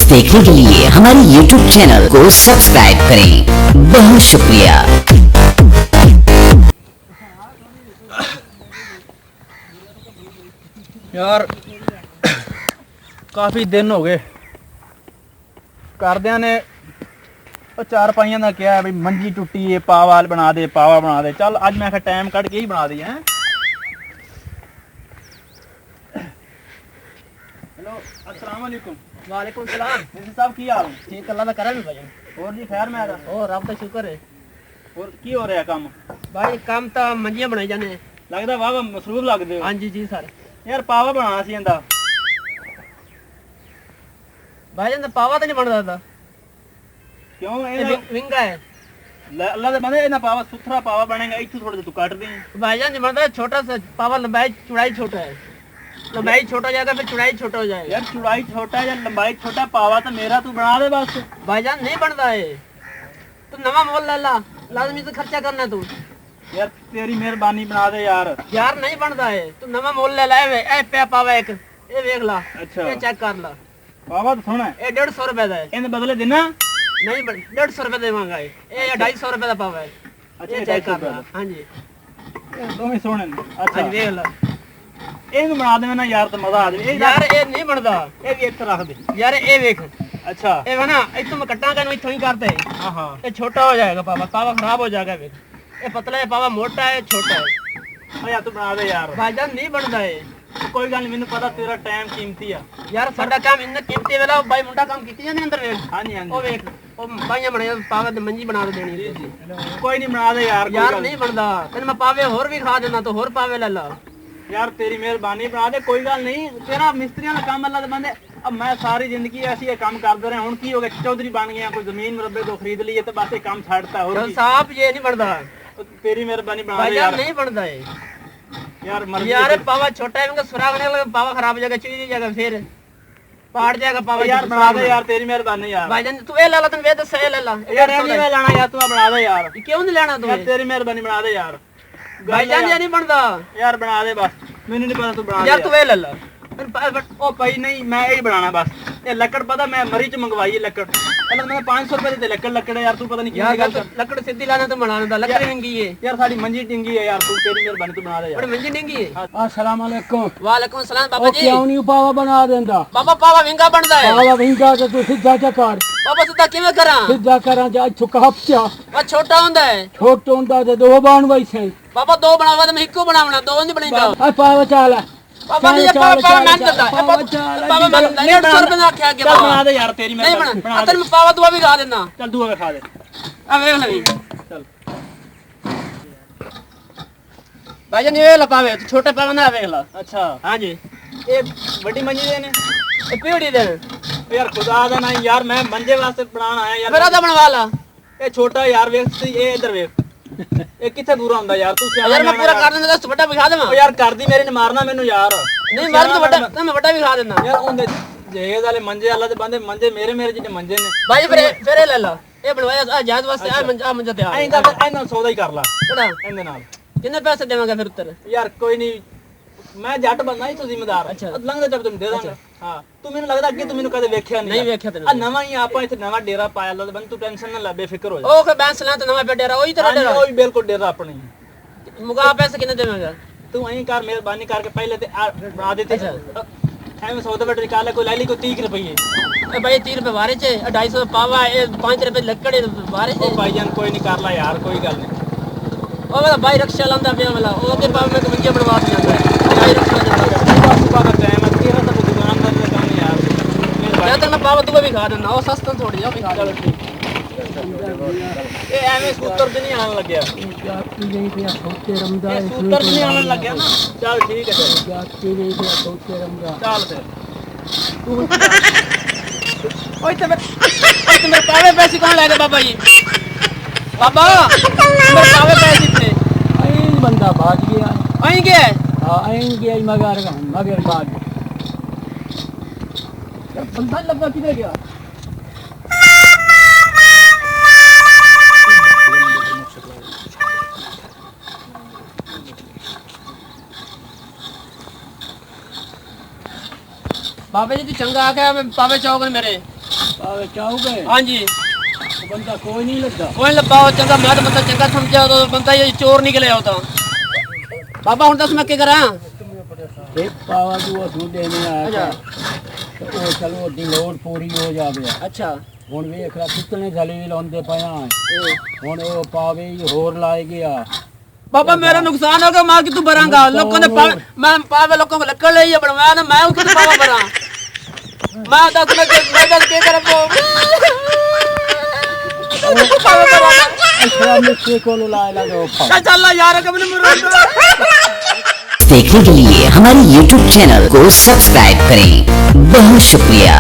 देखने के लिए हमारे YouTube चैनल को सब्सक्राइब करें। बहुत शुक्रिया। यार काफ़ी दिन हो गए करदिया ने चार पाइयां का क्या है भाई मंजी टुटी है पावा बना दे चल अज मैं टाइम कट के ही बना दी है। हेलो अस्सलाम वालेकुम। वालेकुम सलाम। मिस्टर साहब की हाल ठीक अल्लाह दा करम भाई। और जी खैर मैं और रब दा शुक्र है। और की हो रहा काम भाई काम तो मंजियां बनाई जाने लगता वाह मसरूफ लगते हो। हाँ जी जी सर। यार पावा बनाना सी इंदा भाई जान पावा तो नहीं बनता था क्यों विंगा है अल्लाह दे बंदे इना पावा सुथरा पावा बनेगा इथू थोड़ा तू काट दे। भाई जान नहीं बनता छोटा सा पावा लंबाई चौड़ाई छोटा है लंबाई छोटा हो जाएगा फिर चौड़ाई छोटा हो जाएगा। यार चौड़ाई छोटा या लंबाई छोटा पावा तो मेरा तू बना दे बस। भाईजान नहीं बनता है तू नवा मोल ले ला लाजमी से खर्चा करना तू। यार तेरी मेहरबानी बना दे यार। यार नहीं बनता है तू नवा मोल ले ला ए पे पावा एक ये देख ला। अच्छा ये चेक कर ला पावा तो सोना है ये 150 रुपए का है। इन बदले देना नहीं 150 रुपए देवांगा ये 250 रुपए का पावा है। अच्छा ये चेक कर ला। हाँ जी तुम ही सोने अच्छा हाँ देख ला ਇਹਨੂੰ ਬਣਾ ਦੇਵੇਂ ਨਾ ਯਾਰ ਤਾਂ ਮਜ਼ਾ ਆ ਜਾਵੇ। यार ये नहीं बनता ਇਹ ਵੀ ਇੱਕ ਰੱਖ ਦੇ। यार ये देख अच्छा ये ना इतों मैं कट्टा का इतों ही करते हाँ हाँ ये छोटा हो जाएगा पावा पावा खराब हो जाएगा देख ये पतला है पावा मोटा है छोटा है। यार तू बना दे यार। भाईजान नहीं बनता है कोई गल नहीं मैंने पता तेरा टाइम कीमती आ। यार साडा काम इन्ना कीमती वेला भाई मुंडा काम कीती जांदे अंदर वेख हाँ जी हाँ ओ जी वेख ओ भाईया बने पावे ते मंजी बना देनी है। कोई नहीं बना दे यार। यार नहीं बनदा तेन मैं पावे होर भी खा देना तो होर पावे ले ला। यार तेरी मेहरबानी बना दे कोई गल नहीं तेरा मिस्त्रियों का काम अल्लाह दे बंदे अब मैं सारी जिंदगी ऐसी ये काम करते रहे हूं की हो गया चौधरी बन गया कोई जमीन मुरब्बे को खरीद लिए तो बस ये काम छाड़ता और चल साहब ये नहीं बनदा तेरी मेहरबानी बना दे भाईजान यार। नहीं बनदा है यार मर्जी यार पावा छोटा है इनका सुराग निकल पावा खराब हो जाएगा चीज जाएगा फिर पाड़ जाएगा पावा यार बना दे यार तेरी मेहरबानी यार। भाईजान तू ये ले ला तन वे दस ये ले ला यार ये नहीं मैं लाना यार तू बना दे यार। क्यों नहीं लेना तू यार तेरी मेहरबानी बना दे यार। भाईजान ये नहीं बनदा यार बना दे बस मैंने नहीं पता तू बना दे यार तू ये ले ला ओ भाई नहीं मैं यही बनाना बस ये लकड़ पता मैं मरी च मंगवाई है लकड़ पहले मैंने 500 रुपए दे लकड़ यार तू पता नहीं यार क्या तो लकड़ सीधी लाना तो बनाना था लकड़ महंगी है यार साडी मंजी टिंगी है यार तू तेरी मेहरबानी तू बना दे यार। बड़ी महंगी महंगी है। अस्सलाम वालेकुम। वालेकुम सलाम बाबा जी। क्यों नहीं पावा बना देंदा बाबा पावा महंगा बनदा है पावा विंगा तो तू सीधा जा कर बाबा सीधा किवें करा सीधा करा जा छुका पिया वा छोटा हुंदा है छोटो हुंदा ते दो बाण वई से बाबा दो बनावा ते मैं इक्को बनावना दो नहीं बनेगा। आ पावा चाल बाबा ने पावा मान देता है पावा मान देता है 150 रुपए ना क्या चल बना दे यार तेरी नहीं मेहरबानी बना अतर मैं पावा दुआ भी खा देना चल तू खा दे आ देख ले चल भाईजान ये ला पावे छोटे पावे ना देख ला। अच्छा हां जी ये बड़ी मंजी दे ने ये पीढ़ी दे यार खुदा दा ना यार मैं मंजे वास्ते बनाना आया यार। मेरा तो बनवा ला ये छोटा यार वेख ये इधर वेख ये किथे पूरा हुंदा यार तू सियाना यार मैं पूरा कर देना तो बड़ा भी खा देना ओ यार कर दी मेरे ने मारना मेनू यार। नहीं मार तो बड़ा मैं बड़ा भी खा देना यार ओंदे जेज वाले मंजे अल्लाह दे बंदे मंजे मेरे जिते मंजे ने भाई फिर ले ला ये बनवाया आ जहाज वास्ते आ मंजा तैयार है। ऐंदा ऐना सौदा ही कर ला बड़ा ਇਹਦੇ ਨਾਲ कितने पैसे देवांगा फिर उत्तर ਯਾਰ ਕੋਈ ਨਹੀਂ ਮੈਂ ਜੱਟ ਬੰਦਾ ਹੀ ਤੂੰ ਜ਼ਿੰਮੇਦਾਰ ਅੱਛਾ। ਲੰਘਦਾ ਜਦ ਤੈਨੂੰ ਦੇ ਦਾਂਗਾ। ਹਾਂ ਤੂੰ ਮੈਨੂੰ ਲੱਗਦਾ ਅੱਗੇ ਤੂੰ ਮੈਨੂੰ ਕਦੇ ਵੇਖਿਆ ਨਹੀਂ नहीं वेख्या ਆ तेने ਨਵਾਂ ਹੀ ਆਪਾਂ ਇੱਥੇ ਨਵਾਂ ਡੇਰਾ ਪਾਇਆ ਲਾ ਬੰਦ ਤੂੰ ਟੈਨਸ਼ਨ ਨਾ ਲੈ ਬੇਫਿਕਰ ਹੋ ਜਾ। ओ के बैंस ला तो नवा पे डेरा ओही तरह डेरा ਉਹ ਵੀ ਬਿਲਕੁਲ ਡੇਰਾ ਆਪਣਾ ਹੀ मुका पैसे कितने देवांगा ਤੂੰ ਐਂ ਕਰ ਮਿਹਰਬਾਨੀ ਕਰਕੇ ਪਹਿਲੇ ਤੇ ਬਣਾ ਦੇ ਤੇ ਐਵੇਂ ਸੌਦਾ ਬਟ ਨਿਕਾਲ ਕੋਈ ਲੈ ਲਈ ਕੋਈ 30 ਰੁਪਏ। ए भाई 30 रुपए वारे छे 250 पावा ए 5 रुपए लकड़े वारे छे ਉਹ ਭਾਈਜਾਨ ਕੋਈ ਨਹੀਂ ਕਰ ਲਾ ਯਾਰ ਕੋਈ ਗੱਲ ਨਹੀਂ। ओ वाला भाई रक्षा लांदा पे वाला ओ के पाव में कमिया बनवा दिया भाई रक्षा लांदा सुबह सुबह का टाइम है तेरा तो दुकानदार का काम है यार। मैं तो मैं पावा तू भी खा देना ओ सस्ता थोड़ी जा भी खा ਚਲੋ ਠੀਕ ਇਹ ਐਵੇਂ ਸਕੂਟਰ ਤੇ ਨਹੀਂ ਆਉਣ ਲੱਗਿਆ जाती नहीं पिया सोते रमदा ਇਹ ਸਕੂਟਰ ਤੇ ਨਹੀਂ ਆਉਣ ਲੱਗਿਆ ਨਾ। ਚੱਲ ਠੀਕ ਹੈ ਫਿਰ जाती नहीं पिया सोते रमदा ਚੱਲ ਫਿਰ ओए ते मेरे पावे पैसे कौन लेगा बाबा जी बाबा मेरे पावे पैसे इतने आई बंदा भाग गया आई के हां आएंगे मगर भाग बंदा लगा किधर गया बाबा जी तू चंगा आके पावे चौक ने मेरे पावे चाहोगे हाँ जी वो बंदा कोई नहीं लगता कोई लब्बा हो चंगा मैं तो बंदा चंगा समझा तो बंदा ये चोर निकले हो तो बाबा हूं दस मैं क्या करा एक पावा जो असू देने आया अच्छा तो वो चलो दी लोड पूरी हो जावे अच्छा ਹੁਣ ਵੇਖ ਲੈ ਕਿਤਨੇ ਜਲੀਲ ਹੁੰਦੇ ਪਿਆ ਹੁਣ ਉਹ ਪਾਵੇ ਹੀ ਹੋਰ ਲਾਏ ਗਿਆ बाबा मेरा नुकसान होगा मां की तू भरांगा लोगों ने मैं पावे लोगों को लकड़ ले ये बनवा ना मैं उसको पावा भरा मैं दस में के कर पावे भरा ਅਸ਼ਰਾ ਮਿੱਠੇ ਕੋਲ ਲਾਏ ਲਗੋ चल यार कब ने मरो देखने के लिए हमारे YouTube चैनल को सब्सक्राइब करें। बहुत शुक्रिया।